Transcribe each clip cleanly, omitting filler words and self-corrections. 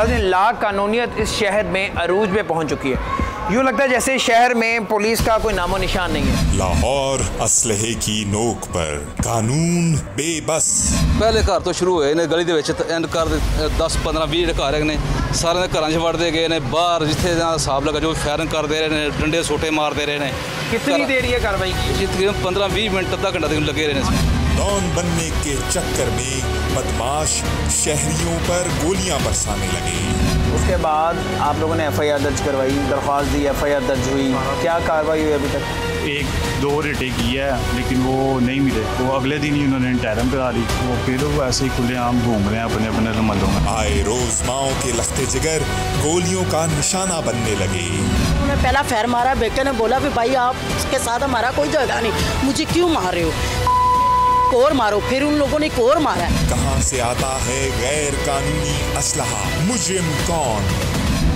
नाज़रीन, ला कानूनियत इस शहर में अरूज पे पहुंच चुकी है। यूँ लगता है जैसे शहर में पुलिस का कोई नामो निशान नहीं है। लाहौर असलहे की नोक पर, कानून बेबस। पहले घर तो शुरू होए ने गली दे विच एंड कर 10 15 20 घर ने सारे घरां च वड़दे गए ने। बाहर जिथे हिसाब लगा जो फायरिंग करते रहे ने, डंडे सोटे मारते रहे ने। कितनी देर ये कार्रवाई की? तकरीबन 15-20 मिनट अद्धा घंटा तक लगे रहे ने। डॉन बनने के चक्कर में बदमाश शहरियों पर गोलियां बरसाने लगे। उसके बाद आप लोगों ने FIR दर्ज करवाई, दरख्वास्त दी, FIR दर्ज हुई, क्या कार्रवाई हुई अभी तक? 1-2 रेटें की है लेकिन वो नहीं मिले, तो अगले दिन ही उन्होंने टैरम करा ली। वो फिर वो ऐसे ही खुलेआम घूम रहे हैं अपने अपने रमलों में। आए रोज माओ के लखते जिगर गोलियों का निशाना बनने लगे। उन्होंने पहला फैर मारा, बेटे ने बोला भी भाई आप इसके साथ हमारा कोई जगह नहीं, मुझे क्यों मार रहे हो, कोर मारो। फिर उन लोगों ने कोर मारा। कहां से आता है गैर कानूनी असलहा, मुजरिम कौन?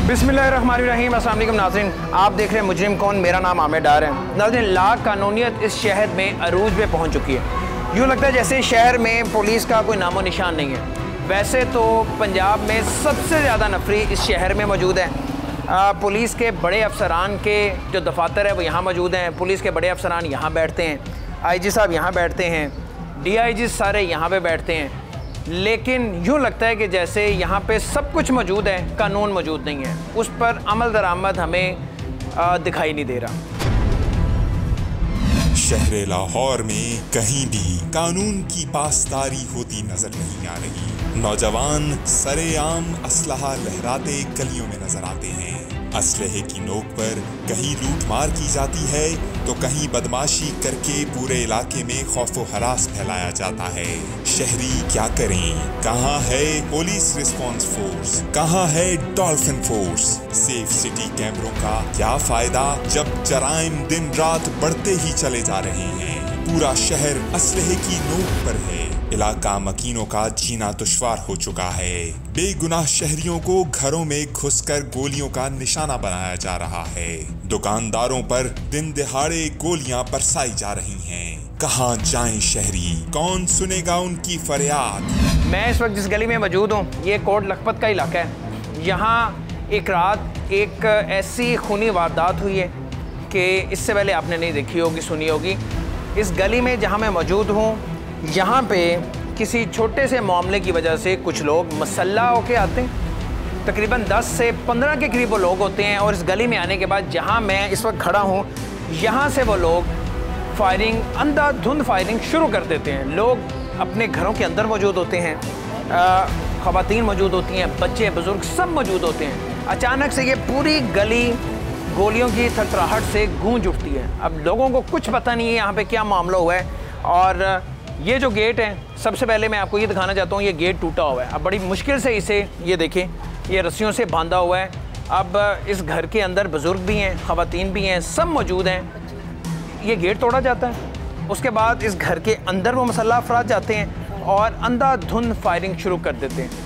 बिस्मिल्लाहिर्रहमानिर्रहीम। अस्सलाम वालेकुम नाज़रीन, आप देख रहे हैं मुजरिम कौन। मेरा नाम आमिर डार है। नाज़रीन, ला कानूनियत इस शहर में अरूज पे पहुंच चुकी है। यूँ लगता है जैसे शहर में पुलिस का कोई नामो निशान नहीं है। वैसे तो पंजाब में सबसे ज़्यादा नफरी इस शहर में मौजूद है। पुलिस के बड़े अफसरान के जो दफातर है वो यहाँ मौजूद हैं। पुलिस के बड़े अफसरान यहाँ बैठते हैं, IG साहब यहाँ बैठते हैं, DIG सारे यहाँ पे बैठते हैं। लेकिन यूँ लगता है कि जैसे यहाँ पे सब कुछ मौजूद है, कानून मौजूद नहीं है। उस पर अमल दरामद हमें दिखाई नहीं दे रहा। शहर लाहौर में कहीं भी कानून की पासदारी होती नजर नहीं आ रही। नौजवान सरेआम असलहा लहराते गलियों में नजर आते हैं। असलहे की नोक पर कहीं लूटमार की जाती है तो कहीं बदमाशी करके पूरे इलाके में खौफो हरास फैलाया जाता है। शहरी क्या करें? कहाँ है पुलिस रिस्पांस फोर्स? कहाँ है डॉल्फिन फोर्स? सेफ सिटी कैमरों का क्या फायदा जब जराइम दिन रात बढ़ते ही चले जा रहे हैं। पूरा शहर असलहे की नोक पर है। इलाका मकीनों का जीना दुश्वार हो चुका है। बेगुनाह शहरियों को घरों में घुसकर गोलियों का निशाना बनाया जा रहा है। दुकानदारों पर दिन दिहाड़े गोलियां बरसाई जा रही हैं। कहां जाएं शहरी? कौन सुनेगा उनकी फरियाद? मैं इस वक्त जिस गली में मौजूद हूँ, ये कोट लखपत का इलाका है। यहाँ एक रात एक ऐसी खूनी वारदात हुई है कि इससे पहले आपने नहीं देखी होगी, सुनी होगी। इस गली में जहाँ मैं मौजूद हूँ, यहाँ पे किसी छोटे से मामले की वजह से कुछ लोग मसल्ला होके आते हैं। तकरीबन 10 से 15 के करीब वो लोग होते हैं। और इस गली में आने के बाद जहाँ मैं इस वक्त खड़ा हूँ, यहाँ से वो लोग फायरिंग, अंधाधुंध फायरिंग शुरू कर देते हैं। लोग अपने घरों के अंदर मौजूद होते हैं, ख़वातीन मौजूद होती हैं, बच्चे बुजुर्ग सब मौजूद होते हैं। अचानक से ये पूरी गली गोलियों की थरथराहट से गूंज उठती है। अब लोगों को कुछ पता नहीं है यहाँ पे क्या मामला हुआ है। और ये जो गेट है, सबसे पहले मैं आपको ये दिखाना चाहता हूँ, ये गेट टूटा हुआ है। अब बड़ी मुश्किल से इसे, ये देखें, ये रस्सियों से बांधा हुआ है। अब इस घर के अंदर बुज़ुर्ग भी हैं, ख़वातीन भी हैं, सब मौजूद हैं। ये गेट तोड़ा जाता है। उसके बाद इस घर के अंदर वो मसल्ला अफराद जाते हैं और अंधाधुंध फायरिंग शुरू कर देते हैं।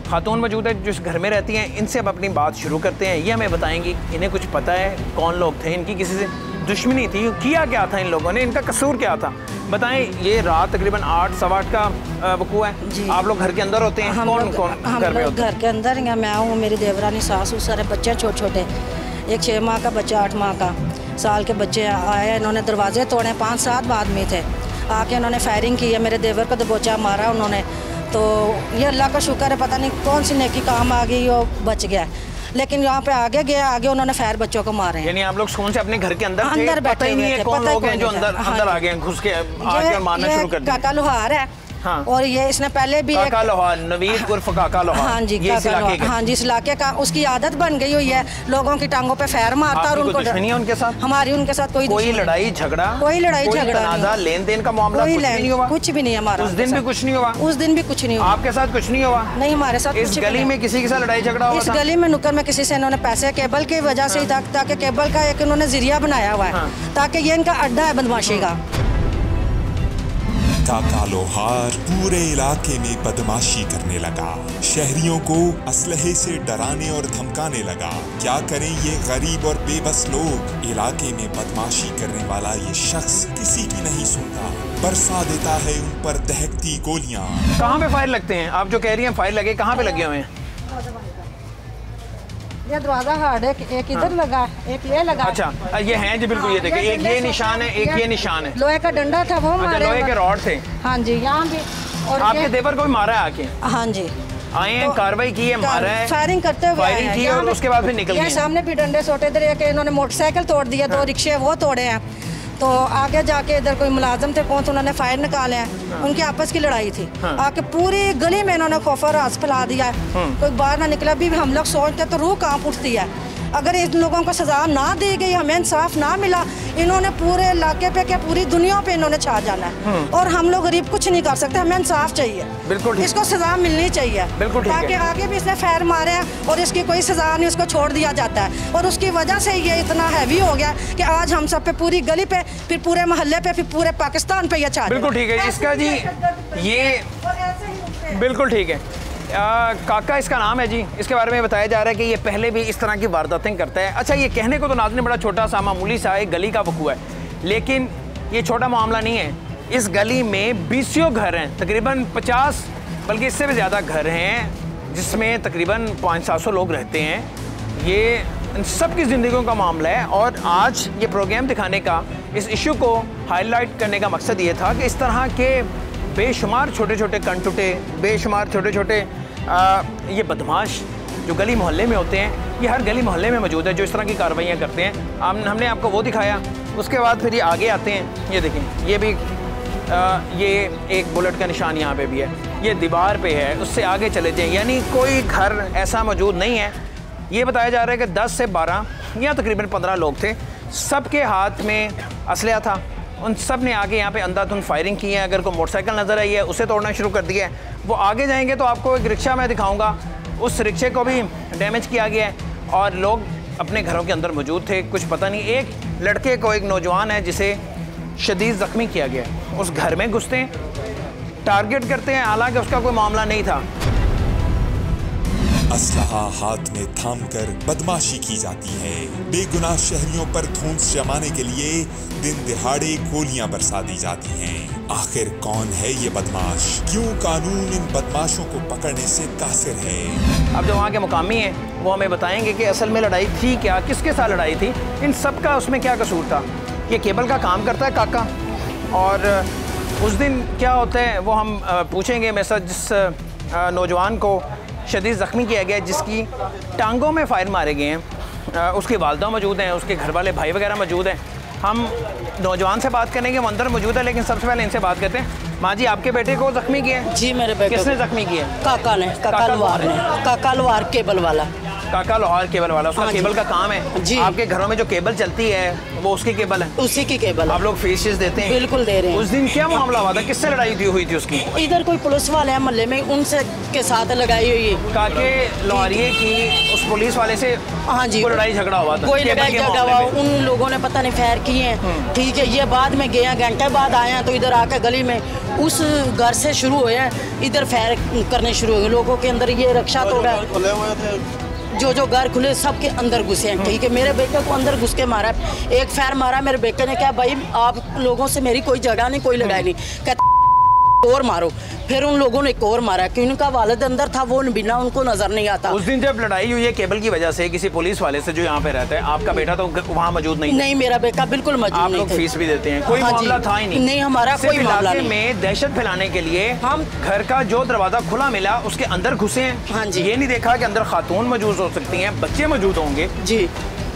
खातून मौजूद है जो इस घर में रहती हैं, इनसे अब अपनी बात शुरू करते हैं। ये हमें बताएंगी इन्हें कुछ पता है, कौन लोग थे, इनकी किसी से दुश्मनी थी, किया क्या था इन लोगों ने, इनका कसूर क्या था। बताएं, ये रात तकरीबन 8 सवा 8 का वकूआ है। आप लोग घर के अंदर होते हैं? हम कौन लोग कौन घर में होते हैं? घर के अंदर या मैं हूँ, मेरी देवरानी, सास, सारे बच्चे छोटे छोटे। एक 6 माह का बच्चा, 8 माह का, साल के बच्चे आए। इन्होंने दरवाजे तोड़े, 5-7 आदमी थे। आके इन्होंने फायरिंग की है, मेरे देवर को दबोचा मारा उन्होंने। तो ये अल्लाह का शुक्र है, पता नहीं कौन सी नेकी काम आ गई, वो बच गया। लेकिन यहाँ पे आगे गया, आगे उन्होंने फायर बच्चों को मारे हैं। यानी आप लोग सुकून से अपने घर के अंदर अंदर बैठे हुए थे। कौन लोग हैं जो अंदर आ गए, घुस के आके मारना शुरू कर दिया? काका लोहार है। हाँ। और ये इसने पहले भी काका लोहार, नवीद उर्फ काका लोहार। हाँ जी, ये इस इलाके का? हाँ जी, इस इलाके का। उसकी आदत बन गई हुई है लोगों की टांगों पे फायर मारता। और उनको दुश्मनी है उनके साथ? हमारी उनके साथ कोई लड़ाई झगड़ा? कोई लड़ाई झगड़ा, लेन देन का मामला कुछ नहीं हुआ? कुछ भी नहीं हमारा। उस दिन भी कुछ नहीं हुआ? उस दिन भी कुछ नहीं हुआ। आपके साथ कुछ नहीं हुआ? नहीं, हमारे साथ। इस गली में किसी के साथ लड़ाई झगड़ा हुआ? इस गली में नुक्कड़ में किसी से इन्होंने पैसे केबल की वजह से, ताकि केबल का एक इन्होंने जरिया बनाया हुआ है, ताकि ये इनका अड्डा है बदमाशी का। काका लोहार पूरे इलाके में बदमाशी करने लगा। शहरियों को असलहे से डराने और धमकाने लगा। क्या करें ये गरीब और बेबस लोग? इलाके में बदमाशी करने वाला ये शख्स किसी की नहीं सुनता, बरसा देता है उन पर दहकती गोलियां। कहाँ पे फायर लगते हैं? आप जो कह रही हैं फायर लगे, कहाँ पे लगे हुए हैं? ये दरवाजा हार्ड है, एक इधर लगा, एक ये लगा। अच्छा ये हैं जी, बिल्कुल ये देखिए, एक ये निशान है, एक ये निशान है। लोहे का डंडा था वो मारे। लोहे के रॉड थे। हाँ जी, यहाँ भी। और आपके देवर को भी मारा है आके? हाँ जी, आए हैं, कार्रवाई की है, मारा है, फायरिंग करते हुए फायरिंग की और उसके बाद फिर निकल गए। सामने भी डंडे सोटे, इधर एक इन्होंने मोटरसाइकिल तोड़ दिया, 2 रिक्शे वो तोड़े हैं। तो आगे जाके इधर कोई मुलाजिम थे कौन, तो उन्होंने फायर निकाले हैं। उनकी आपस की लड़ाई थी। आके पूरी गली में इन्होंने खौफ और राज फैला दिया है, कोई बाहर ना निकला। भी हम लोग सोचते तो रूह कांप उठती है। अगर इन लोगों को सजा ना दी गई, हमें इंसाफ ना मिला, इन्होंने पूरे इलाके पे क्या पूरी दुनिया पे इन्होंने छा जाना है। और हम लोग गरीब कुछ नहीं कर सकते, हमें इंसाफ चाहिए। बिल्कुल, इसको सजा मिलनी चाहिए। बिल्कुल, ताकि आगे भी इसने फायर मारे हैं और इसकी कोई सजा नहीं, उसको छोड़ दिया जाता है। और उसकी वजह से ये इतना हैवी हो गया कि आज हम सब पे, पूरी गली पे, फिर पूरे मोहल्ले पे, फिर पूरे पाकिस्तान पे ये छा। बिल्कुल ठीक है इसका जी, ये बिल्कुल ठीक है। काका इसका नाम है जी। इसके बारे में बताया जा रहा है कि ये पहले भी इस तरह की वारदातें करता है। अच्छा ये कहने को तो नाज़रीन बड़ा छोटा सा मामूली सा एक गली का वकूआ है, लेकिन ये छोटा मामला नहीं है। इस गली में 20 घर हैं, तकरीबन 50 बल्कि इससे भी ज़्यादा घर हैं, जिसमें तकरीबन 500-700 लोग रहते हैं। ये सबकी ज़िंदगियों का मामला है। और आज ये प्रोग्राम दिखाने का, इस इशू को हाईलाइट करने का मकसद ये था कि इस तरह के बेशुमार छोटे छोटे कनटुटे, बेशुमार छोटे छोटे ये बदमाश जो गली मोहल्ले में होते हैं, ये हर गली मोहल्ले में मौजूद है, जो इस तरह की कार्रवाइयाँ करते हैं। हमने आपको वो दिखाया, उसके बाद फिर ये आगे आते हैं। ये देखें, ये भी ये एक बुलेट का निशान यहाँ पे भी है, ये दीवार पे है। उससे आगे चले जाएँ, यानी कोई घर ऐसा मौजूद नहीं है। ये बताया जा रहा है कि 10 से 12 या तकरीबन 15 लोग थे, सबके हाथ में असलहा था। उन सब ने आगे यहाँ पे अंधाधुंध फायरिंग की है। अगर कोई मोटरसाइकिल नज़र आई है, उसे तोड़ना शुरू कर दिया है। वो आगे जाएंगे तो आपको एक रिक्शा मैं दिखाऊंगा, उस रिक्शे को भी डैमेज किया गया है और लोग अपने घरों के अंदर मौजूद थे। कुछ पता नहीं, एक लड़के को, एक नौजवान है जिसे शदीद ज़ख्मी किया गया है, उस घर में घुसते हैं, टारगेट करते हैं, हालांकि उसका कोई मामला नहीं था। असलहा हाथ में थामकर बदमाशी की जाती है। बेगुनाह शहरियों पर धौंस जमाने के लिए दिन दिहाड़े गोलियां बरसा दी जाती हैं। आखिर कौन है ये बदमाश? क्यों कानून इन बदमाशों को पकड़ने से कासिर है? अब जो वहाँ के मुकामी हैं वो हमें बताएंगे कि असल में लड़ाई थी क्या, किसके साथ लड़ाई थी, इन सब का उसमें क्या कसूर था। ये केबल का काम करता है काका, और उस दिन क्या होता है वो हम पूछेंगे। मेरे साथ जिस नौजवान को शदीद ज़ख्मी किया गया, जिसकी टांगों में फायर मारे गए हैं, उसकी वालदा मौजूद हैं, उसके घर वाले भाई वगैरह मौजूद हैं। हम नौजवान से बात करेंगे, वो अंदर मौजूद है, लेकिन सबसे पहले इनसे बात करते हैं। माँ जी, आपके बेटे को ज़ख्मी किया है? जी मेरे बेटे। किसने ज़ख्मी किया? काका ने, काका लोहार ने, काका लोहार केबल वाला। काका लोहार केबल वाला, उसका केबल का काम है जी। आपके घरों में जो केबल चलती है वो उसकी केबल है? उसी की केबल। आप लोग फीसेस देते हैं? बिल्कुल दे रहे हैं। उस दिन क्या मामला हुआ था, किससे लड़ाई हुई थी उसकी? इधर कोई पुलिस वाले हैं मोहल्ले में, उनसे के साथ लगाई हुई है। काके लोहारिये की उस पुलिस वाले से हाँ जी, लड़ाई झगड़ा हुआ था? कोई लड़ाई झगड़ा हुआ, उन लोगों ने पता नहीं फायर किए हैं। ठीक है, ये बाद में गए, घंटे बाद आए हैं, तो इधर आकर गली में उस घर से शुरू हुए हैं, इधर फायर करने शुरू हो गए लोगों के अंदर। ये रक्षा तोड़ा, जो घर खुले सबके अंदर घुसे हैं। ठीक है, मेरे बेटे को अंदर घुस के मारा, एक फायर मारा। मेरे बेटे ने कहा भाई आप लोगों से मेरी कोई झगड़ा नहीं, कोई लड़ाई नहीं, कहते और मारो। फिर उन लोगों ने एक और मारा कि उनका वालिद अंदर था, वो बिना उनको नजर नहीं आता। उस दिन जब लड़ाई हुई है केबल की वजह से किसी पुलिस वाले से जो यहाँ पे रहता है, आपका बेटा तो वहाँ मौजूद नहीं? नहीं, मेरा बेटा बिल्कुल मौजूद नहीं। आप लोग फीस भी देते हैं? कोई हाँ मामला था ही नहीं? नहीं, हमारा कोई मामला नहीं। में दहशत फैलाने के लिए हम घर का जो दरवाजा खुला मिला उसके अंदर घुसे हैं। हाँ जी। ये नहीं देखा कि अंदर खातून मौजूद हो सकती हैं, बच्चे मौजूद होंगे जी,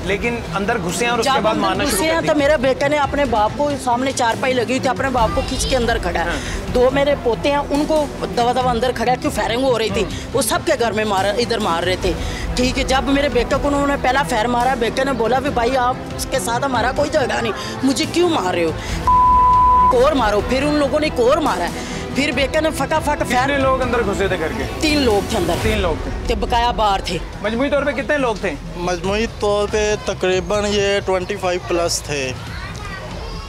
लेकिन अंदर घुसे हैं और उसके बाद मारना शुरू कर दिया। तो मेरे बेटे ने अपने बाप को, सामने चारपाई लगी हुई थी, अपने बाप को खींच के अंदर खड़ा है। 2 मेरे पोते हैं, उनको दवा अंदर खड़ा, क्यों फायरिंग हो रही थी, वो सबके घर में इधर मार रहे थे। ठीक है, जब मेरे बेटे को उन्होंने पहला फायर मारा, बेटे ने बोला भी भाई आप उसके साथ हमारा कोई झगड़ा नहीं, मुझे क्यों मार रहे हो, और मारो। फिर उन लोगों ने और मारा, फिर बेटे ने फटाफट कितने लोग अंदर घुसे थे घर के? 3 लोग थे अंदर। 3 लोग थे, बकाया बाहर थे। मजमूई तौर पे कितने लोग थे? मजमूई तौर पे तकरीबन ये 25 प्लस थे।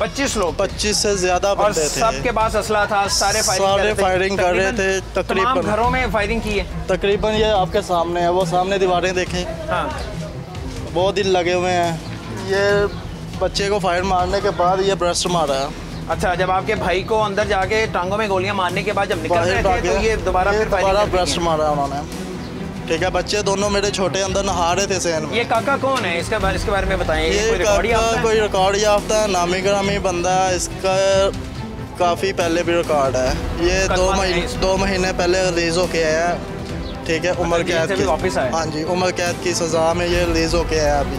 25 लोग? 25 से ज्यादा बंदे थे। सबके पास असला था, सारे फायरिंग कर रहे थे। तकरीबन घरों में फायरिंग की है? तकरीबन ये आपके सामने है, वो सामने दीवारें देखें। हाँ, बहुत दिल लगे हुए हैं। ये बच्चे को फायर मारने के बाद ये ब्रस्ट मारा है। अच्छा, जब आपके भाई को अंदर जाके टांगों में गोलियां मारने के बाद जब निकल रहे थे तो ये दोबारा फिर ब्रस्ट मारा उन्होंने। ठीक है। बच्चे दोनों मेरे छोटे अंदर नहा रहे थे सहन में। ये काका कौन है, इसके बारे में बताएं। ये कोई रिकॉर्ड याफ्ता है, नामी ग्रामी बंदा है। इसका काफ़ी पहले भी रिकॉर्ड है। ये 2 महीने पहले रिलीज़ होके आया है। ठीक है, उम्र कैद की वापस आया। हाँ जी, उम्र कैद की सज़ा में ये रिलीज़ होके आया अभी।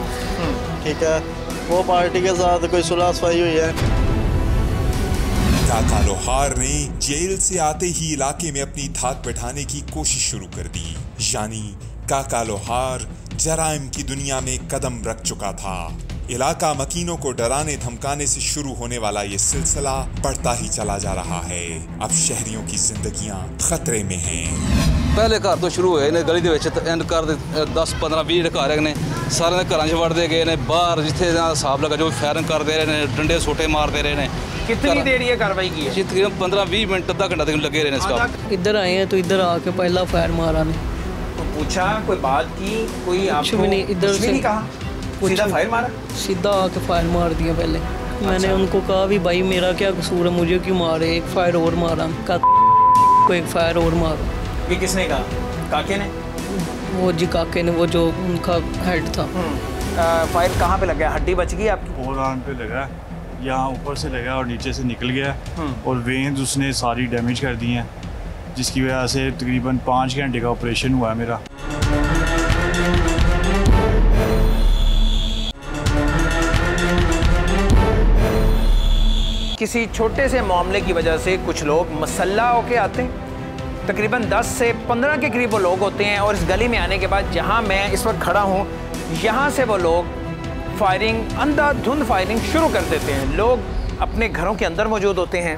ठीक है, वो पार्टी के साथ कोई सुलह सफाई हुई है। काका लोहार ने जेल से आते ही इलाके में अपनी धाक बैठाने की कोशिश शुरू कर दी। यानी काका लोहार जराइम की दुनिया में कदम रख चुका था। इलाका मकीनों को डराने धमकाने से शुरू होने वाला ये सिलसिला बढ़ता ही चला जा रहा है। अब शहरियों की जिंदगियां खतरे में हैं। पहले घर तो शुरू होए ने गली दे विच एंड कर 10 15 20 घर ने सारे ने घरां 'च वड़दे गए ने। बाहर जिथे हिसाब लगा जो फायरिंग करते रहे ने, डंडे सोटे मारते रहे ने। कितनी देर ये कार्रवाई की है? तकरीबन 15-20 मिनट अद्धा घंटा तक लगे रहे ने। इधर आए हैं तो इधर आके पहला फायर मारा ने। तो पूछा, कोई बात की, कोई आपको भी नहीं, इधर से नहीं कहा, सीधा फायर मारा? सीधा आके फायर मार दिया पहले। मैंने उनको कहा भी भाई मेरा क्या कसूर है, मुझे क्यों मारे, एक फायर और मारा, को एक फायर और मारो। ये किसने कहा? काके ने? वो जी काके ने, वो जो उनका हेड था। फायर कहाँ पे लगा? हड्डी बच गई आपकी? और आन पे लगा, यहाँ ऊपर से लगा और नीचे से निकल गया और वेन्स उसने सारी डैमेज कर दी हैं, जिसकी वजह से तकरीबन 5 घंटे का ऑपरेशन हुआ है मेरा। किसी छोटे से मामले की वजह से कुछ लोग मसल्ला होके आते हैं। तकरीबन 10 से 15 के करीब वो लोग होते हैं और इस गली में आने के बाद जहां मैं इस वक्त खड़ा हूं, यहां से वो लोग फायरिंग, अंधाधुंध फायरिंग शुरू कर देते हैं। लोग अपने घरों के अंदर मौजूद होते हैं,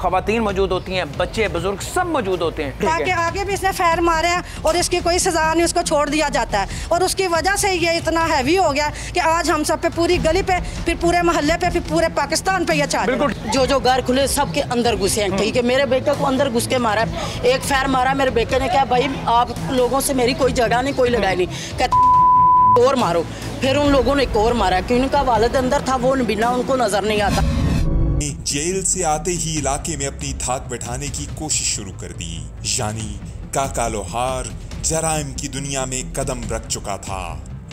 ख़वातीन मौजूद होती हैं, बच्चे बुजुर्ग सब मौजूद होते हैं। ताकि आगे भी इसने फायर मारे हैं और इसकी कोई सजा नहीं, उसको छोड़ दिया जाता है। और उसकी वजह से ये इतना हैवी हो गया कि आज हम सब पे, पूरी गली पे, फिर पूरे मोहल्ले पे, फिर पूरे पाकिस्तान पे ये चाल रहा है। जो घर खुले सबके अंदर घुसे हैं। ठीक है, मेरे बेटे को अंदर घुस के मारा, एक फायर मारा। मेरे बेटे ने कहा भाई आप लोगों से मेरी कोई झगड़ा नहीं, कोई लड़ाई नहीं, कहते और मारो। फिर उन लोगों ने एक और मारा क्योंकि उनका वालिद अंदर था, वो बिना उनको नजर नहीं आता। जेल से आते ही इलाके में अपनी धाक बैठाने की कोशिश शुरू कर दी। यानी काका लोहार जराइम की दुनिया में कदम रख चुका था।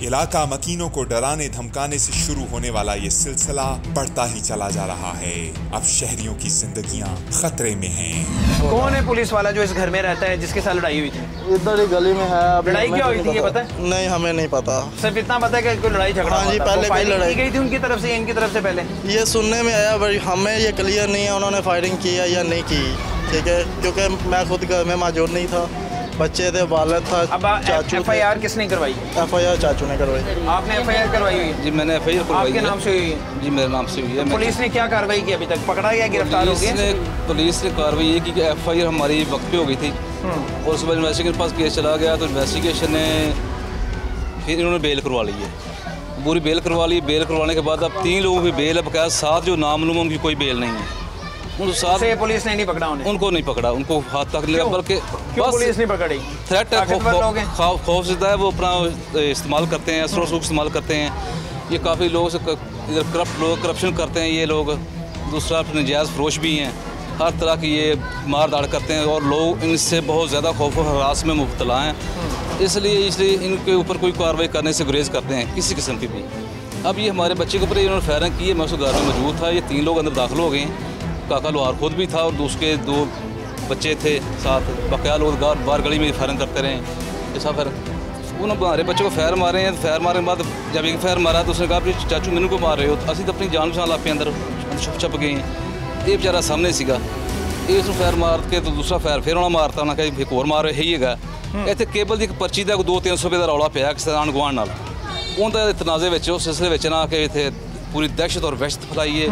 इलाका मकीनों को डराने धमकाने से शुरू होने वाला ये सिलसिला बढ़ता ही चला जा रहा है। अब शहरियों की जिंदगियां खतरे में हैं। कौन है पुलिस वाला जो इस घर में रहता है जिसके साथ लड़ाई हुई थी? इधर ही गली में है। लड़ाई क्या हुई थी ये पता है? नहीं, हमें नहीं पता। सिर्फ इतना पता है कि कोई लड़ाई झगड़ा? हाँ जी, पहले कोई लड़ाई की गई थी उनकी तरफ से, इनकी तरफ से पहले ये सुनने में आया, भाई हमें ये क्लियर नहीं है उन्होंने फायरिंग की है या नहीं की। ठीक है, क्योंकि मैं खुद घर में मौजूद नहीं था, बच्चे थे, वालिद था, चाचू। FIR किसने करवाई? FIR चाचू ने करवाई। आपने FIR करवाई हुई? जी मैंने FIR करवाई। आपके नाम से हुई है? जी मेरे नाम से हुई है। पुलिस ने क्या कार्रवाई की अभी तक? पकड़ा गया, गिरफ्तार हो गया? पुलिस ने कार्रवाई ये की कि FIR हमारी वक्त पे हो गई थी और उसके बाद इन्वेस्टिगेशन के पास केस चला गया, तो इन्वेस्टिगेशन ने फिर इन्होंने बेल करवा ली है, पूरी बेल करवा ली। बेल करवाने के बाद अब 3 लोगों की बेल है, बकाया 7 जो नामलूम उनकी कोई बेल नहीं है। उन 7 से पुलिस ने नहीं पकड़ा उनको नहीं पकड़ा, उनको हाथ तक नहीं लगा, बल्कि क्यों पुलिस नहीं पकड़ी? थ्रेट खौफ से है, वो अपना इस्तेमाल करते हैं, असर सूख इस्तेमाल करते हैं। ये काफ़ी लोग इधर करप्ट लोग करप्शन करते हैं ये लोग, दूसरा नजायज़ फरोश भी हैं, हर तरह की ये मार दाड़ करते हैं और लोग इनसे बहुत ज़्यादा खौफ और हरास में मुब्तला हैं। इसलिए इनके ऊपर कोई कार्रवाई करने से गुरेज करते हैं किसी किस्म की भी। अब ये हमारे बच्चे के ऊपर इन्होंने फायरिंग की है, मैं उस घर में मौजूद था, ये 3 लोग अंदर दाखिल हो गए हैं। काका लोहार खुद भी था और दूसरे 2 बच्चे थे साथ, बकाया लोग बाहर गली में फायरिंग करते रहे। ऐसा फिर उन्होंने हमारे बच्चे को फायर मारे हैं। फायर मारने के बाद जब एक फायर मारा तो उसने कहा चाचू मैनू को मार रहे हो, तो असं तो अपनी जान बचाने लग पे अंदर छुप गए हैं। ये बेचारा सामने सीगा, ये उसने फायर मार के तो दूसरा फायर फिर उन्होंने मारता, उन्होंने कहा एक होर मार है ही है। इतने केबल की एक पर्ची का 200-300 रुपये का रौला पिया किसी आंढ गुआंढ नाल, उनके तनाजे में उस सिलसिले में ना कि इतने पूरी दहशत और वहशत फैलाई है।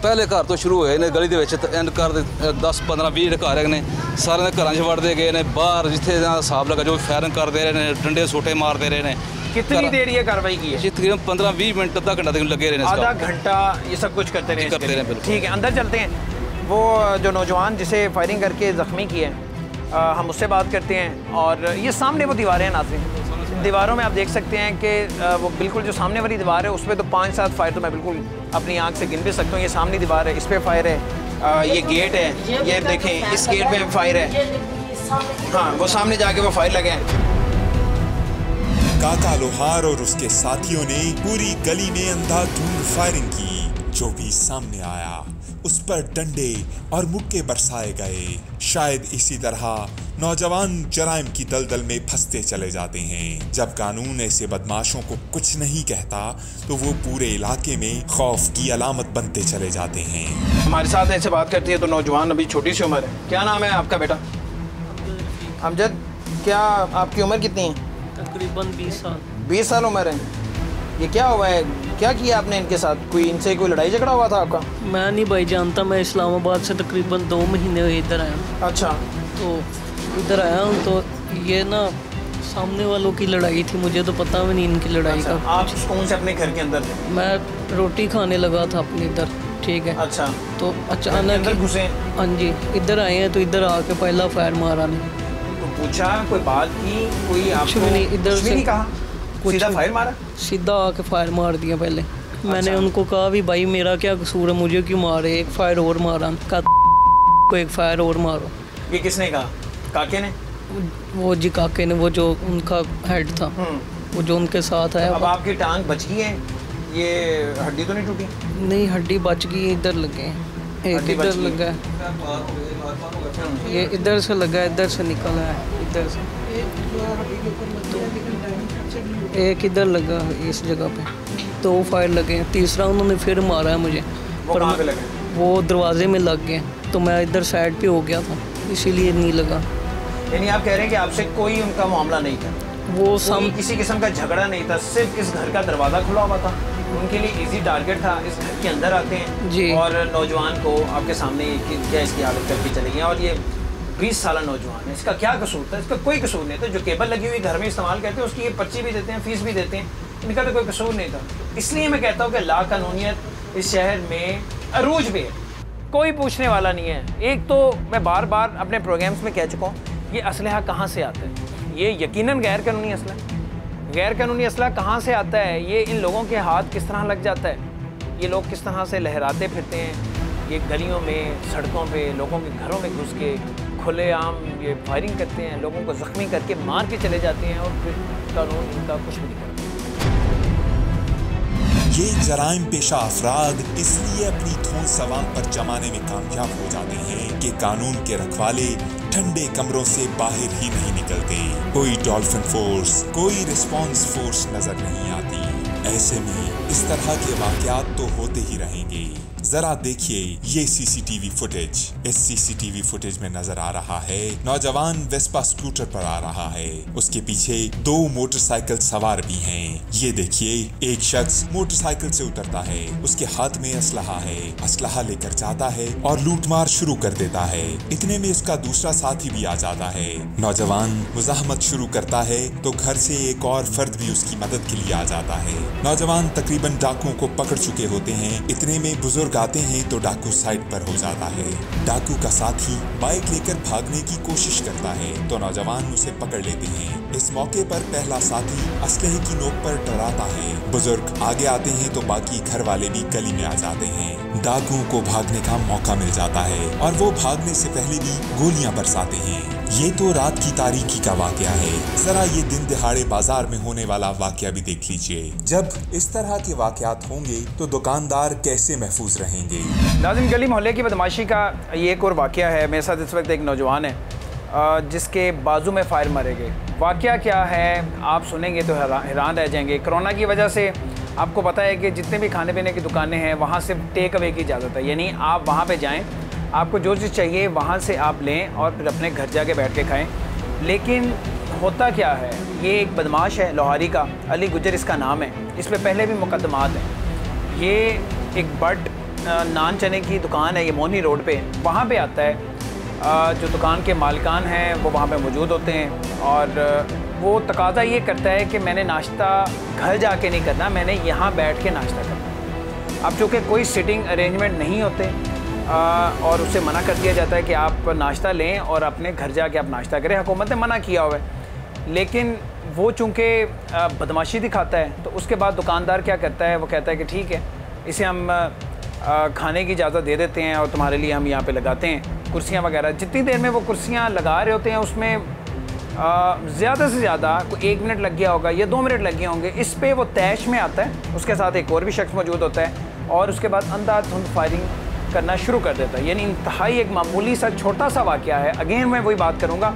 पहले घर तो शुरू होए ने गली दे विच एंड कर 10 15 20 घर ने सारे ने घरां 'च वड़दे गए ने। बाहर जिथे हिसाब लगा जो फायरिंग करते रहे ने, डंडे सोटे मारते रहे ने। कितनी देर ये कार्रवाई की है? तकरीबन 15-20 मिनट अद्धा घंटा तक लगे रहे। आधा घंटा ये सब कुछ करते रहे? बिल्कुल। ठीक है, अंदर चलते हैं। वो जो नौजवान जिसे फायरिंग करके ज़ख्मी किए हम उससे बात करते हैं। और ये सामने वो दीवारें हैं नाज़रीन, दीवारों में आप देख सकते हैं कि वो बिल्कुल जो सामने वाली दीवार है उस पर तो 5-7 फायर तो मैं बिल्कुल अपनी आंख से गिन भी सकता हूँ। ये सामने दीवार है, इस पर फायर है, ये गेट है, ये देखें इस गेट में फायर है। हाँ, वो सामने जाके वो फायर लगे हैं। काका लोहार और उसके साथियों ने पूरी गली में अंधाधुंध फायरिंग की। जो भी सामने आया उस पर डंडे और मुक्के बरसाए गए। शायद इसी तरह नौजवान जराइम की दलदल में फंसते चले जाते हैं। जब कानून ऐसे बदमाशों को कुछ नहीं कहता तो वो पूरे इलाके में खौफ की अलामत बनते चले जाते हैं। हमारे साथ ऐसे बात करती है तो नौजवान, अभी छोटी सी उम्र है। क्या नाम है आपका बेटा? अमजद। क्या आपकी उम्र कितनी है? तकरीबन 20 साल। 20 साल उम्र है। ये क्या हुआ है, क्या किया आपने इनके साथ? कोई इनसे कोई लड़ाई झगड़ा हुआ था आपका? मैं नहीं भाई जानता, मैं इस्लामाबाद से तकरीबन 2 महीने हुए इधर आया। अच्छा। तो इधर आया हूँ तो ये ना सामने वालों की लड़ाई थी, मुझे तो पता भी नहीं इनकी लड़ाई का। आप कौन से अपने घर के अंदर थे? मैं रोटी खाने लगा था अपने इधर, ठीक है। अच्छा। तो अचानक घुसे? हाँ जी, इधर आए हैं तो इधर आके पहला फायर मारा नहीं। तो पूछा, कोई बात की, कोई आपको नहीं, इधर से नहीं कहा, सीधा फायर मारा? सीधा आके फायर मार दिया पहले। मैंने उनको कहा भी भाई मेरा क्या कसूर है, मुझे क्यों मारे, एक फायर और मारा, को एक फायर और मारो। ये किसने कहा? काके ने? वो जी काके ने, वो जो उनका हेड था, वो जो उनके साथ है। अब आपकी टांग बच गई है, ये हड्डी तो नहीं टूटी? नहीं, हड्डी बच गई, इधर लगे, एक इधर लगा, ये इधर से लगा, इधर से निकला है, इधर से एक इधर लगा इस जगह पे। 2 फायर लगे, तीसरा उन्होंने फिर मारा है मुझे। वो कहाँ पे लगे? वो दरवाजे में लग गए, तो मैं इधर साइड पे हो गया था, इसीलिए नहीं लगा। यानी आप कह रहे हैं कि आपसे कोई उनका मामला नहीं था? वो किसी किस्म का झगड़ा नहीं था, सिर्फ इस घर का दरवाज़ा खुला हुआ था, उनके लिए इजी टारगेट था। इस घर के अंदर आते हैं जी, और नौजवान को आपके सामने क्या इसकी हालत करके चले गए। और ये 20 साल नौजवान है, इसका क्या कसूर था? इसका कोई कसूर नहीं था। जो केबल लगी हुई घर में इस्तेमाल करते हैं उसकी ये पर्ची भी देते हैं, फीस भी देते हैं, इनका तो कोई कसूर नहीं था। इसलिए मैं कहता हूँ कि ला कानूनियत इस शहर में अरूज पे है, कोई पूछने वाला नहीं है। एक तो मैं बार बार अपने प्रोग्राम्स में कह चुका हूँ, ये असलहा कहाँ से आता है? ये यकीनन गैर कानूनी असला। गैर कानूनी असला कहाँ से आता है? ये इन लोगों के हाथ किस तरह लग जाता है? ये लोग किस तरह से लहराते फिरते हैं, ये गलियों में, सड़कों पे, लोगों के घरों में घुस के खुलेआम ये फायरिंग करते हैं, लोगों को ज़ख्मी करके मार के चले जाते हैं और फिर कानून इनका कुछ भी नहीं करता। ये जराइम पेशा अफराद इसलिए अपनी धौंस सवाम पर जमाने में कामयाब हो जाते हैं कि कानून के रखवाले ठंडे कमरों से बाहर ही नहीं निकलते। कोई डॉल्फिन फोर्स, कोई रिस्पॉन्स फोर्स नजर नहीं आती। ऐसे में इस तरह के वाकयात तो होते ही रहेंगे। जरा देखिए ये सीसीटीवी फुटेज। इस सीसीटीवी फुटेज में नजर आ रहा है नौजवान वेस्पा स्कूटर पर आ रहा है, उसके पीछे 2 मोटरसाइकिल सवार भी हैं। ये देखिए एक शख्स मोटरसाइकिल से उतरता है, उसके हाथ में असलहा है, असलहा लेकर जाता है और लूटमार शुरू कर देता है। इतने में उसका दूसरा साथी भी आ जाता है। नौजवान मुजाहमत शुरू करता है तो घर से एक और फर्द भी उसकी मदद के लिए आ जाता है। नौजवान तकरीबन डाकुओं को पकड़ चुके होते हैं। इतने में बुजुर्ग आते हैं तो डाकू साइड पर हो जाता है। डाकू का साथी बाइक लेकर भागने की कोशिश करता है तो नौजवान उसे पकड़ लेते हैं। इस मौके पर पहला साथी असलहे की नोक पर डराता है। बुजुर्ग आगे आते हैं तो बाकी घर वाले भी गली में आ जाते हैं। डाकुओं को भागने का मौका मिल जाता है और वो भागने से पहले भी गोलियां बरसाते हैं। ये तो रात की तारीकी का वाकया है। जरा ये दिन दिहाड़े बाजार में होने वाला वाकया भी देख लीजिए। जब इस तरह के वाकयात होंगे तो दुकानदार कैसे महफूज रहेंगे। नाज़रीन, गली मोहल्ले की बदमाशी का ये एक और वाकया है। मेरे साथ इस वक्त एक नौजवान है जिसके बाजू में फायर मारे गए। वाकया क्या है आप सुनेंगे तो हैरान रह जाएंगे। कोरोना की वजह से आपको पता है कि जितने भी खाने पीने की दुकानें हैं वहाँ सिर्फ टेक अवे की इजाज़त है, यानी आप वहाँ पे जाएं, आपको जो चीज़ चाहिए वहाँ से आप लें और फिर अपने घर जाके बैठ के खाएं। लेकिन होता क्या है, ये एक बदमाश है लोहारी का, अली गुजर इसका नाम है। इस पर पहले भी मुकदमात हैं। ये एक बट नान चने की दुकान है, ये मोनी रोड पे, वहाँ पे आता है। जो दुकान के मालिकान हैं वो वहाँ पे मौजूद होते हैं और वो तकाज़ा ये करता है कि मैंने नाश्ता घर जाके नहीं करना, मैंने यहाँ बैठ के नाश्ता करना। अब चूँकि कोई सिटिंग अरेंजमेंट नहीं होते और उससे मना कर दिया जाता है कि आप नाश्ता लें और अपने घर जाके आप नाश्ता करें, हुकूमत ने मना किया हुआ है। लेकिन वो चूँकि बदमाशी दिखाता है तो उसके बाद दुकानदार क्या करता है, वो कहता है कि ठीक है, इसे हम खाने की इजाज़त दे देते हैं और तुम्हारे लिए हम यहाँ पे लगाते हैं कुर्सियाँ वगैरह। जितनी देर में वो कुर्सियाँ लगा रहे होते हैं उसमें ज़्यादा से ज़्यादा कोई 1 मिनट लग गया होगा या 2 मिनट लग गए होंगे। इस पे वो तैश में आता है, उसके साथ एक और भी शख्स मौजूद होता है और उसके बाद अंधाधुंध फायरिंग करना शुरू कर देता है। यानी इंतहाई एक मामूली सा छोटा सा वाक़या है। अगेन मैं वही बात करूँगा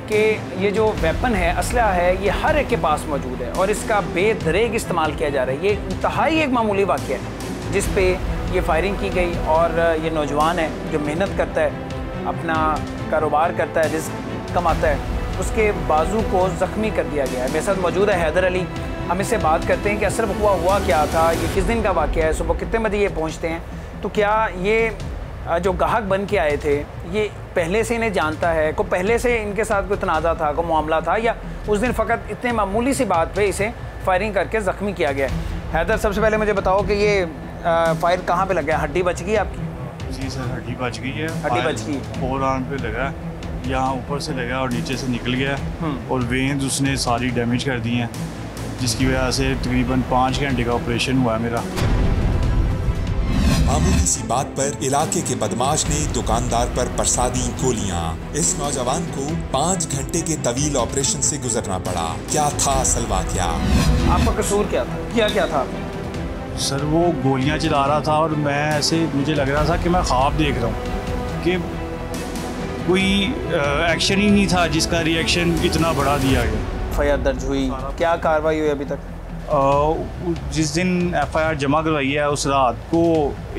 कि ये जो वेपन है, असलहा है, ये हर एक के पास मौजूद है और इसका बेदरेग इस्तेमाल किया जा रहा है। ये इंतहाई एक मामूली वाक़या है जिस पे ये फायरिंग की गई और ये नौजवान है जो मेहनत करता है, अपना कारोबार करता है, रिज़्क़ कमाता है, उसके बाजू को ज़ख्मी कर दिया गया है। मेरे साथ मौजूद है हैदर अली। हम इससे बात करते हैं कि असल हुआ क्या था, ये किस दिन का वाक़या है, सुबह कितने बजे ये पहुँचते हैं, तो क्या ये जो गाहक बन के आए थे ये पहले से इन्हें जानता है, को पहले से इनके साथ कोई तनाज़ा था, कोई मामला था, या उस दिन फ़कत इतने मामूली सी बात पे इसे फायरिंग करके ज़ख्मी किया गया है। हैदर, सबसे पहले मुझे बताओ कि ये फायर कहाँ पे लगा है? हड्डी बच गई आपकी? जी सर, हड्डी बच गई है। हड्डी बच गई, फोर आर्म पे लगा, यहाँ ऊपर से लगा और नीचे से निकल गया और वेन्स उसने सारी डैमेज कर दी हैं, जिसकी वजह से तकरीबन 5 घंटे का ऑपरेशन हुआ मेरा। मामूली सी बात पर इलाके के बदमाश ने दुकानदार पर बरसा दी गोलियां। इस नौजवान को 5 घंटे के तवील ऑपरेशन से गुजरना पड़ा। क्या था असल वाकया? आपका कसूर क्या था? क्या था? सर वो गोलियां चला रहा था और मैं ऐसे, मुझे लग रहा था कि मैं ख्वाब देख रहा हूँ कि कोई एक्शन ही नहीं था जिसका रिएक्शन इतना बड़ा दिया गया। FIR दर्ज हुई, क्या कार्रवाई हुई अभी तक? जिस दिन FIR जमा करवाई है उस रात को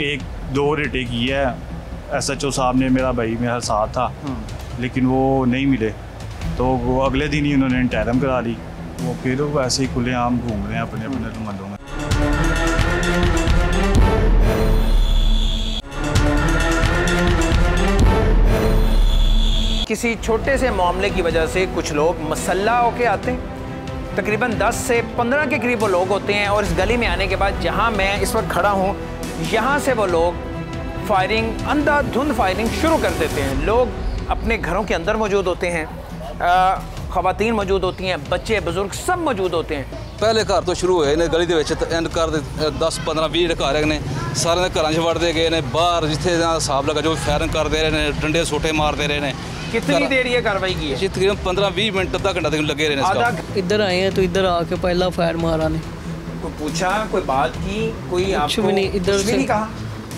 1-2 रेटे की है। SHO साहब ने, मेरा भाई मेरा साथ था लेकिन वो नहीं मिले, तो वो अगले दिन ही उन्होंने इंटरम करा ली। वो फिर वैसे ही खुलेआम घूम रहे हैं अपने अपने मंदों में। किसी छोटे से मामले की वजह से कुछ लोग मसल्ला होके आते हैं। तकरीबन 10 से 15 के करीब वो लोग होते हैं और इस गली में आने के बाद जहां मैं इस वक्त खड़ा हूं, यहां से वो लोग फायरिंग, अंधाधुंध फायरिंग शुरू कर देते हैं। लोग अपने घरों के अंदर मौजूद होते हैं, ख़वातीन मौजूद होती हैं, बच्चे बुजुर्ग सब मौजूद होते हैं। पहले घर तो शुरू होए ने गली दे विच एंड कर 10-15-20 घर ने सारे घरां च वड़दे गए ने। बाहर जिथे हिसाब लगा जो फायरिंग करते रहे ने, डंडे सोटे मारते रहे ने। कितनी देर ये कार्रवाई की है? तकरीबन 15-20 मिनट, आधा घंटा तक लगे रहे। इधर आए हैं तो इधर आके पहला फायर मारा ने। कोई पूछा, कोई बात की, कोई आपको भी नहीं, इधर से नहीं कहा,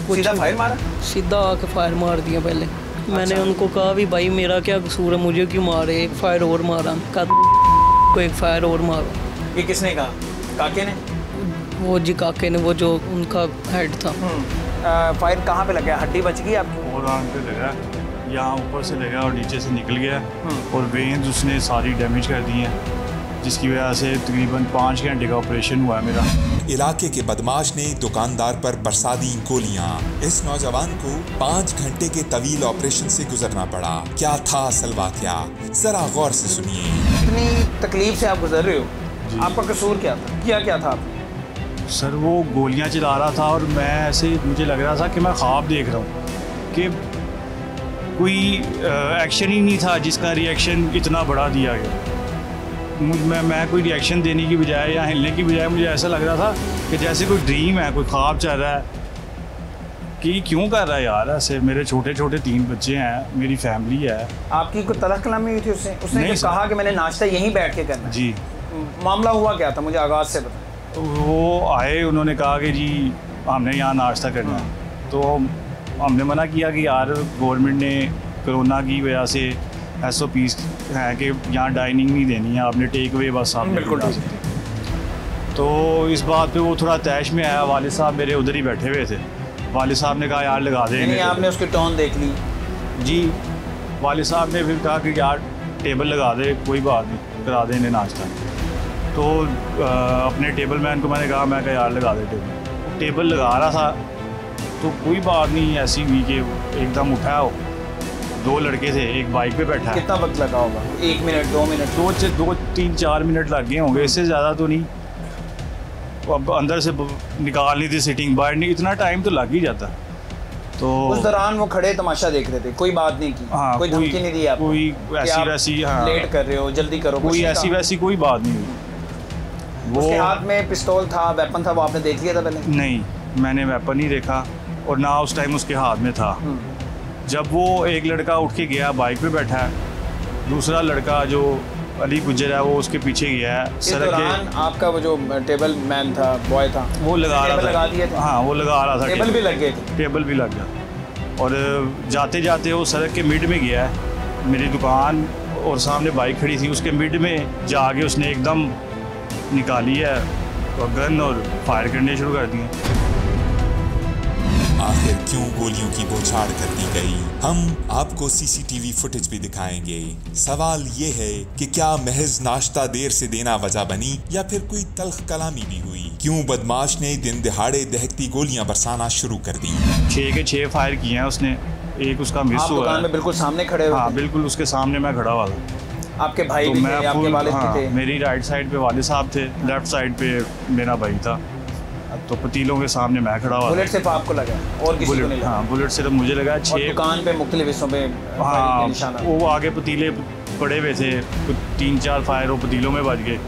सीधा फायर मारा? सीधा आके फायर मार दिया पहले। मैंने उनको कहा भी भाई मेरा क्या कसूर है, मुझे क्यों मारे? एक फायर और मारा, को एक फायर और मारो। ये किसने कहा? काके ने? वो जी काके ने, वो जो उनका हेड था। फायर कहाँ पे लगा? हड्डी बच गई आपकी? फोर आर्म पे लगा, यहाँ ऊपर से लगा और नीचे से निकल गया और वेन्स उसने सारी डैमेज कर दी हैं, जिसकी वजह से तकरीबन 5 घंटे का ऑपरेशन हुआ मेरा। इलाके के बदमाश ने दुकानदार पर बरसा दी गोलियां। इस नौजवान को 5 घंटे के तवील ऑपरेशन से गुजरना पड़ा। क्या था असल वाकया? जरा गौर से सुनिए। इतनी तकलीफ से आप गुजर रहे हो, आपका कसूर क्या था? क्या था आपने? सर वो गोलियां चला रहा था और मैं ऐसे, मुझे लग रहा था कि मैं ख्वाब देख रहा हूँ कि कोई एक्शन ही नहीं था जिसका रिएक्शन इतना बड़ा दिया गया। मैं कोई रिएक्शन देने की बजाय या हिलने की बजाय मुझे ऐसा लग रहा था कि जैसे कोई ड्रीम है, कोई ख्वाब चल रहा है कि क्यों कर रहा है यार ऐसे। मेरे छोटे छोटे 3 बच्चे हैं, मेरी फैमिली है। आपकी कोई तलख कलामी हुई थी उससे? उसने कहा कि मैंने नाश्ता यहीं बैठ के करना? जी। मामला हुआ क्या था, मुझे आगाज़ से बताओ। वो आए, उन्होंने कहा कि जी हमने यहाँ नाश्ता करना है, तो हमने मना किया कि यार गवर्नमेंट ने कोरोना की वजह से SOPs हैं कि यहाँ डाइनिंग नहीं देनी है, आपने टेक अवे बस आप बिल्कुल। तो इस बात पे वो थोड़ा तैश में आया। वालिद साहब मेरे उधर ही बैठे हुए थे। वालिद साहब ने कहा यार लगा देंगे। आपने उसकी टोन देख ली? जी। वालिद साहब ने फिर कहा कि यार टेबल लगा दे, कोई बात नहीं, करा दे इन्हें नाश्ता। तो अपने टेबल मैन को मैंने कहा यार लगा दे टेबल। टेबल लगा रहा था तो कोई बात नहीं ऐसी हुई कि एकदम उठा हो। 2 लड़के थे, एक बाइक पे बैठा। कितना वक्त लगा होगा? 1 मिनट, 2 मिनट? 2-3-4 मिनट लग गए होंगे, इससे ज़्यादा तो नहीं। अब अंदर से निकालनी थी सिटिंग, बाहर नहीं, इतना टाइम तो लग ही जाता। तो उस दौरान वो खड़े तमाशा देख रहे थे, कोई बात नहीं की? हाँ, कोई धमकी नहीं दी आपको? कोई ऐसी वैसी, हाँ, लेट कर रहे हो, जल्दी करो, कोई ऐसी वैसी कोई बात नहीं हुई। उसके हाथ में पिस्तौल था, वेपन था, वो आपने देख लिया था पहले? नहीं, मैंने वेपन नहीं देखा और ना उस टाइम उसके हाथ में था। जब वो एक लड़का उठ के गया, बाइक पे बैठा है, दूसरा लड़का जो अली गुज्जर है, वो उसके पीछे गया है। इस दौरान आपका वो जो टेबल मैन था, बॉय था, वो लगा रहा था। हाँ, वो लगा रहा था। टेबल भी लग गए थे। टेबल भी लग गया। और जाते जाते वो सड़क के मिड में गया है, मेरी दुकान और सामने बाइक खड़ी थी, उसके मिड में जाके उसने एकदम निकाली है गन और फायर करने शुरू कर दिए। आखिर क्यों गोलियों की बौछार कर दी गई, हम आपको सीसीटीवी फुटेज भी दिखाएंगे। सवाल ये है कि क्या महज नाश्ता देर से देना वजह बनी या फिर कोई तल्ख कलामी भी हुई? क्यों बदमाश ने दिन दिहाड़े दहकती गोलियां बरसाना शुरू कर दी? 6 के 6 फायर किए हैं उसने, एक उसका मिस हुआ। दुकान में बिल्कुल सामने खड़े हुए? हाँ, बिल्कुल उसके सामने मैं खड़ा हुआ था। आपके भाई भी थे, आपके वालिद भी थे? मेरी राइट साइड पे वालिद साहब थे, लेफ्ट साइड पे मेरा भाई था। तो पतीलों के सामने मैं खड़ा हुआ। बुलेट सिर्फ आपको लगा और किसी को नहीं लगा? हाँ, बुलेट सिर्फ मुझे लगा। 6 दुकान पे मुख्तलिफ हिस्सों पे हाँ, वो आगे पतीले पड़े हुए थे, 3-4 फायर वो पतीलों में बज गए।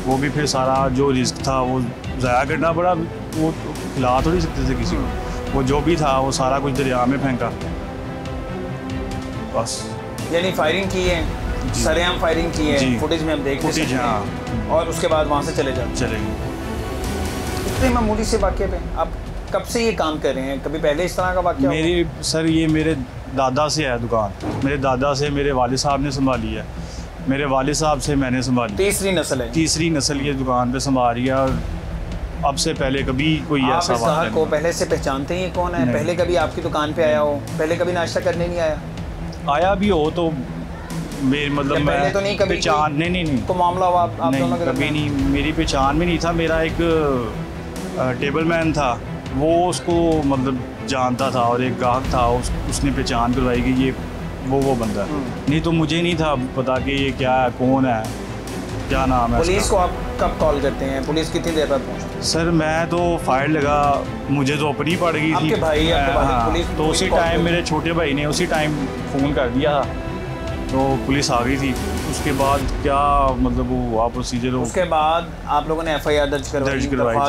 वो भी फिर सारा जो रिस्क था वो ज़ाया करना पड़ा, वो खिला थोड़ी सकते थे किसी को। वो जो भी था वो सारा कुछ दरिया में फेंका बस। यानी फायरिंग की है, सरेआम फायरिंग की है, फुटेज में हम देख सकते हैं। और उसके बाद वहाँ से चले गए। इतने मामूली से वाक़े पे आप कब से ये काम कर रहे हैं? कभी पहले इस तरह का वाक़या? सर ये मेरे दादा से है दुकान, मेरे दादा से मेरे वालिद साहब ने संभाली है, मेरे वालिद साहब से मैंने संभाली। तीसरी नस्ल है? तीसरी नस्ल ये दुकान पे संभाल रही है। और अब से पहले कभी कोई ऐसा वाक़या को पहले से पहचानते हैं कौन है? पहले कभी आपकी दुकान पे आया हो? पहले कभी नाश्ता करने नहीं आया? आया भी हो तो मेरे मतलब मैं तो नहीं, कभी पहचान नहीं को मामला हुआ आप दोनों का? कभी नहीं, मेरी पहचान में नहीं था। मेरा एक टेबल मैन था, वो उसको मतलब जानता था, और एक गाहक था, उसने पहचान करवाई कि ये वो बंदा है। नहीं तो मुझे नहीं था पता कि ये क्या है, कौन है, क्या नाम है। पुलिस को आप कब कॉल करते हैं? पुलिस कितनी देर बाद पहुंचती? सर मैं तो फायर लगा, मुझे तो अपनी पड़ गई थी। भाई तो उसी टाइम मेरे छोटे भाई ने उसी टाइम फ़ोन कर दिया, तो पुलिस आ गई थी। उसके बाद क्या मतलब वो हुआ प्रोसीजर? उसके बाद आप लोगों ने एफआईआर दर्ज करवाई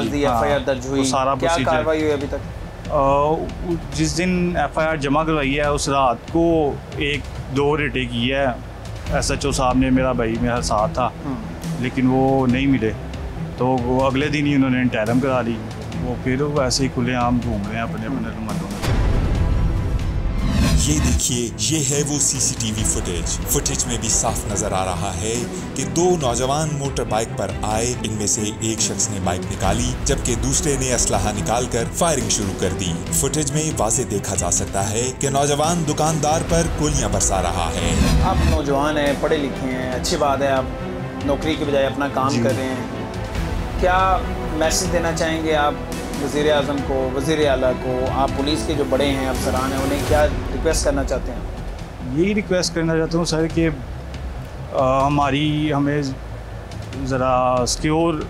थी? एफआईआर दर्ज हुई, सारा क्या कार्रवाई हुई अभी तक? जिस दिन एफआईआर जमा करवाई है उस रात को 1-2 रेटे की है। एसएचओ साहब ने, मेरा भाई मेरा साथ था, लेकिन वो नहीं मिले, तो वो अगले दिन ही उन्होंने इंटरम करा ली। वो फिर वैसे ही खुलेआम घूम रहे हैं अपने अपने रुमालों में। ये देखिए, ये है वो सीसीटीवी फुटेज में भी साफ नजर आ रहा है कि 2 नौजवान मोटर बाइक पर आए। इनमें से एक शख्स ने बाइक निकाली जबकि दूसरे ने असलहा निकालकर फायरिंग शुरू कर दी। फुटेज में वाज़े देखा जा सकता है कि नौजवान दुकानदार पर गोलियां बरसा रहा है। आप नौजवान हैं, पढ़े लिखे हैं, अच्छी बात है, आप नौकरी की बजाय अपना काम कर रहे हैं। क्या मैसेज देना चाहेंगे आप वज़ीर आज़म को, वज़ीर आला को? आप पुलिस के जो बड़े हैं, अफसरान हैं, उन्हें क्या रिक्वेस्ट करना चाहते हैं? यही रिक्वेस्ट करना चाहता हूँ सर कि हमें ज़रा सिक्योर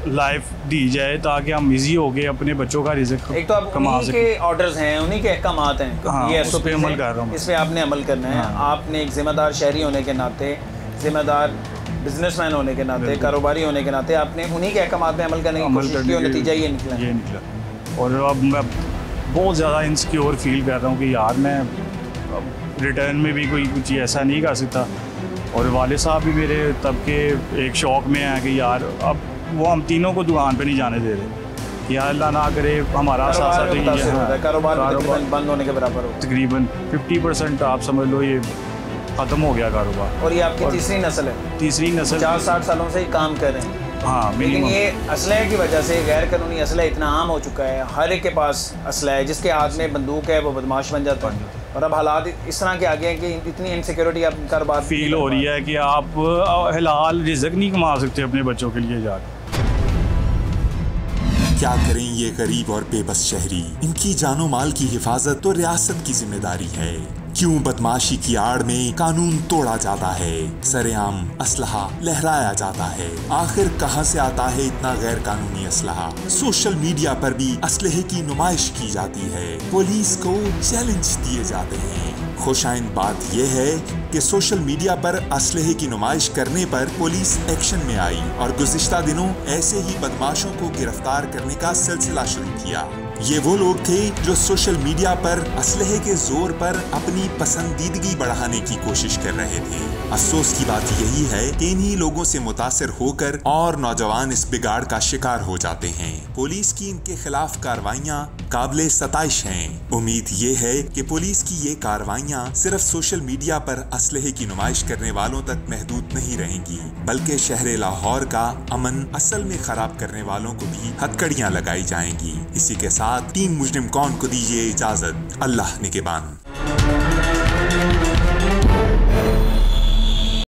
लाइफ दी जाए ताकि हम इजी हो गए अपने बच्चों का रिज़्क़ एक तो आप उन्हीं के ऑर्डर्स हैं, उन्हीं के अहकामात हैं। हाँ, ये उस पे अमल कर रहा हूँ। इस पर आपने अमल करना है। हाँ। आपने एक ज़िम्मेदार शहरी होने के नाते, ज़िम्मेदार बिजनेसमैन होने के नाते, कारोबारी होने के नाते आपने उन्हीं के अहकामात में अमल करने की कोशिश की और नतीजा ये निकला। और अब मैं बहुत ज़्यादा इनसिक्योर फील कर रहा हूँ कि यार मैं रिटर्न में भी कोई कुछ ऐसा नहीं कर सकता। और वालिद साहब भी मेरे तब के एक शौक़ में हैं कि यार अब वो हम तीनों को दुकान पे नहीं जाने दे रहे कि यार अल्लाह ना करे हमारा कारोबार बंद होने के बराबर हो। तकरीबन 50% आप समझ लो ये ख़त्म हो गया कारोबार। और ये आपकी तीसरी नस्ल है? तीसरी नस्ल। 50-60 सालों से ही काम कर रहे हैं। हाँ, लेकिन ये असलहे की वजह से गैर कानूनी असलहा इतना आम हो चुका है, हर एक के पास असलहा है, जिसके हाथ में बंदूक है वो बदमाश बन जाता है। और अब हालात इस तरह के आ गए हैं कि इतनी इनसिक्योरिटी आप कारोबार फील हो रही है कि आप हलाल रिज़्क़ नहीं कमा सकते अपने बच्चों के लिए जाकर। क्या करें ये गरीब और बेबस शहरी? इनकी जानो माल की हिफाजत तो रियासत की जिम्मेदारी है। क्यों बदमाशी की आड़ में कानून तोड़ा जाता है, सरेआम असलहा लहराया जाता है? आखिर कहां से आता है इतना गैर कानूनी असलहा? सोशल मीडिया पर भी असलहे की नुमाइश की जाती है, पुलिस को चैलेंज दिए जाते हैं। खुशाइन बात यह है कि सोशल मीडिया पर असलहे की नुमाइश करने पर पुलिस एक्शन में आई और गुज़िश्ता दिनों ऐसे ही बदमाशों को गिरफ्तार करने का सिलसिला शुरू किया। ये वो लोग थे जो सोशल मीडिया पर असलहे के जोर पर अपनी पसंदीदगी बढ़ाने की कोशिश कर रहे थे। अफसोस की बात यही है कि इन्हीं लोगों से मुतासिर होकर और नौजवान इस बिगाड़ का शिकार हो जाते हैं। पुलिस की इनके खिलाफ कार्रवाइयां काबिले सताइश हैं। उम्मीद ये है कि पुलिस की ये कार्रवाइयां सिर्फ सोशल मीडिया पर असलहे की नुमाइश करने वालों तक महदूद नहीं रहेंगी, बल्कि शहर लाहौर का अमन असल में खराब करने वालों को भी हथकड़ियां लगाई जाएंगी। इसी के साथ टीम मुजरिम कौन को दीजिए इजाजत। अल्लाह निगहबान।